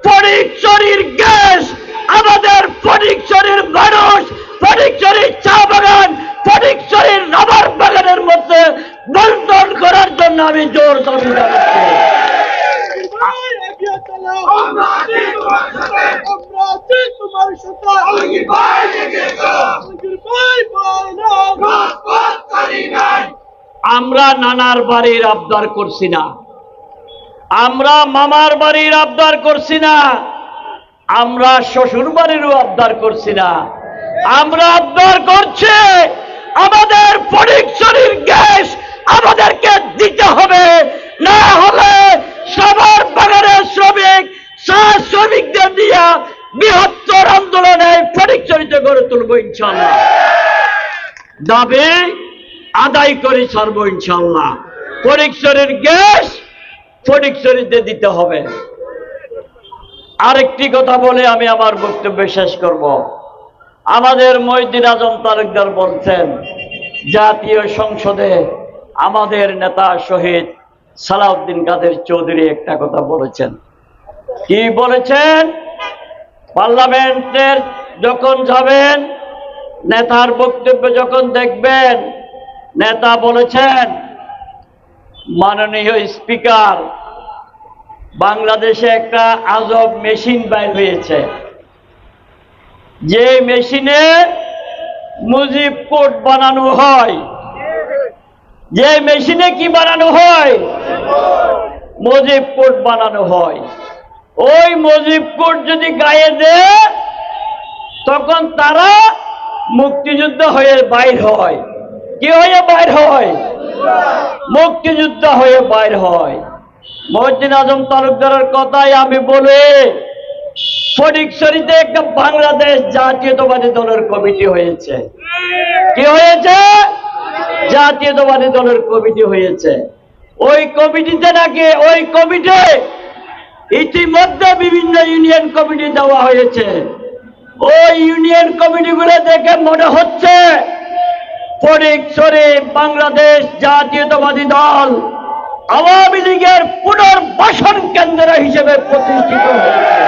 ফটিকছড়ির gas, আমাদের ফটিকছড়ির মানুষ, ফটিকছড়ির চা বাগান, ফটিকছড়ির রাবার বাগানের মধ্যে বন্টন করার জন্য আমি জোর দাবি জানাচ্ছি। আমরা নানার বাড়ির আবদার করছি না, আমরা মামার বাড়ির আবদার করছি না, আমরা শ্বশুর বাড়িরও আবদার করছি না, আমরা আবদার করছি আমাদের ফটিকছড়ির গ্যাস আমাদেরকে দিতে হবে, না হলে সবার বাগানের শ্রমিক শ্রমিকদের দিয়ে বৃহত্তর আন্দোলনে ফটিকছড়িতে গড়ে তুলবো ইনশাল্লাহ। দাবি আদায় করে ছাড়বো ইনশাল্লাহ। ফটিকছড়ির গ্যাস ফটিকছড়িতে দিতে হবে। আরেকটি কথা বলে আমি আমার বক্তব্য শেষ করব। আমাদের মহিউদ্দিন আজম তালুকদার বলছেন জাতীয় সংসদে আমাদের নেতা শহীদ সালাউদ্দিন কাদের চৌধুরী একটা কথা বলেছেন। কি বলেছেন? পার্লামেন্টের যখন যাবেন, নেতার বক্তব্য যখন দেখবেন, নেতা বলেছেন, মাননীয় স্পিকার, বাংলাদেশে একটা আজব মেশিন বাইর হয়েছে, যে মেশিনে মুজিব কোড বানানো হয়। যে মেশিনে কি বানানো হয়? মুজিব কোড বানানো হয়। ওই মুজিব কোড যদি গায়ে দেয় তখন তারা মুক্তিযুদ্ধ হয়ে বাইর হয়। কি হয়ে বাইর হয়? মুক্তিযুদ্ধ হয়ে বাইর হয়। মহিউদ্দিন আজম তালুকদারের কথাই আমি বলি, ফটিকছড়িতে একটা বাংলাদেশ জাতীয়তাবাদী দলের কমিটি হয়েছে। কি হয়েছে? জাতীয়তাবাদী দলের কমিটি হয়েছে। ওই কমিটিতে নাকি, ওই কমিটি ইতিমধ্যে বিভিন্ন ইউনিয়ন কমিটি দেওয়া হয়েছে। ওই ইউনিয়ন কমিটিগুলো দেখে মনে হচ্ছে ফটিকছড়ি বাংলাদেশ জাতীয়তাবাদী দল আওয়ামী লীগের পুনর্বাসন কেন্দ্র হিসেবে প্রতিষ্ঠিত হয়েছে।